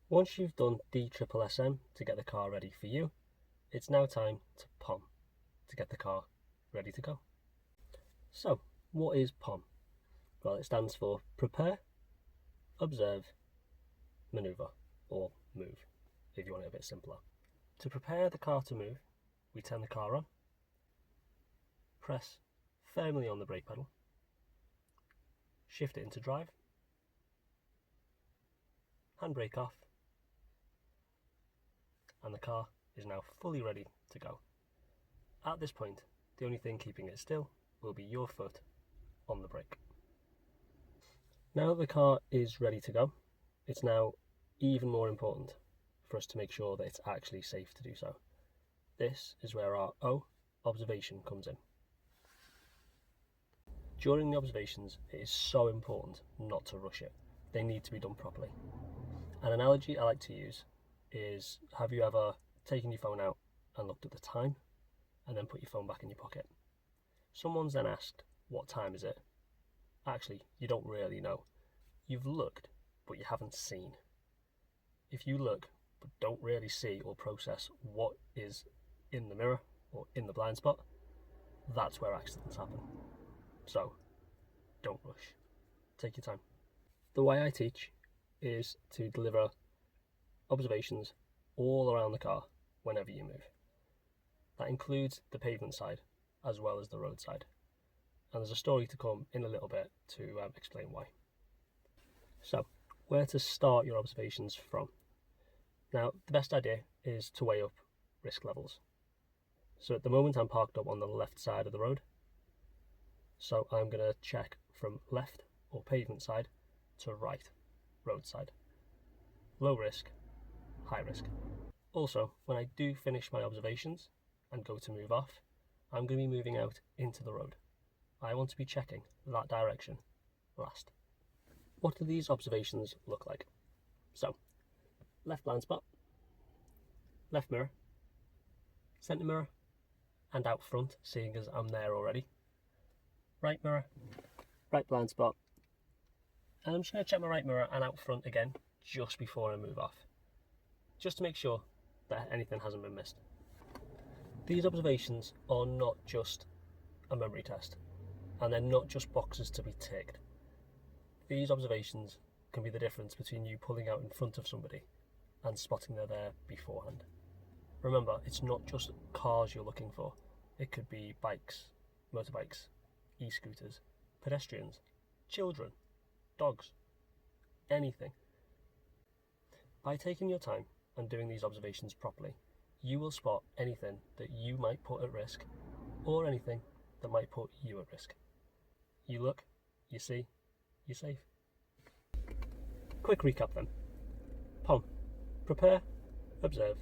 Once you've done DSSM to get the car ready for you, it's now time to POM to get the car ready to go. So, what is POM? Well, it stands for Prepare, Observe, Manoeuvre, or Move, if you want it a bit simpler. To prepare the car to move, we turn the car on, press firmly on the brake pedal, shift it into drive, handbrake off, and the car is now fully ready to go. At this point, the only thing keeping it still will be your foot on the brake. Now that the car is ready to go, it's now even more important for us to make sure that it's actually safe to do so. This is where our O, observation, comes in. During the observations, it is so important not to rush it. They need to be done properly. An analogy I like to use is, have you ever taken your phone out and looked at the time and then put your phone back in your pocket? Someone's then asked, what time is it? Actually, you don't really know. You've looked, but you haven't seen. If you look, but don't really see or process what is in the mirror or in the blind spot, that's where accidents happen. So, don't rush. Take your time. The way I teach is to deliver observations all around the car whenever you move. That includes the pavement side as well as the road side. And there's a story to come in a little bit to explain why. So, where to start your observations from? Now, the best idea is to weigh up risk levels. So at the moment I'm parked up on the left side of the road. So I'm going to check from left or pavement side to right road side. Low risk, high risk. Also, when I do finish my observations and go to move off, I'm going to be moving out into the road. I want to be checking that direction last. What do these observations look like? So, left blind spot, left mirror, centre mirror, and out front, seeing as I'm there already. Right mirror, right blind spot, and I'm just going to check my right mirror and out front again just before I move off, just to make sure that anything hasn't been missed. These observations are not just a memory test, and they're not just boxes to be ticked. These observations can be the difference between you pulling out in front of somebody and spotting they're there beforehand. Remember, it's not just cars you're looking for. It could be bikes, motorbikes, e-scooters, pedestrians, children, dogs, anything. By taking your time and doing these observations properly, you will spot anything that you might put at risk or anything that might put you at risk. You look, you see, you're safe. Quick recap then. POM. Prepare, observe,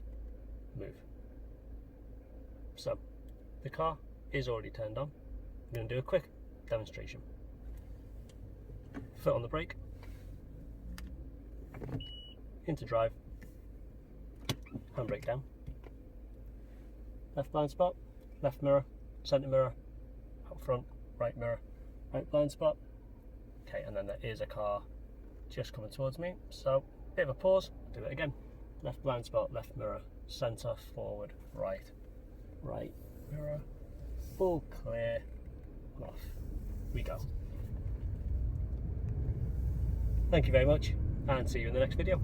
move. So, the car is already turned on. I'm going to do a quick demonstration. Foot on the brake, into drive, handbrake down, left blind spot, left mirror, centre mirror, out front, right mirror, right blind spot. Okay, and then there is a car just coming towards me, so bit of a pause, do it again. Left blind spot, left mirror, centre, forward, right, right mirror, full clear, off we go. Thank you very much, and see you in the next video.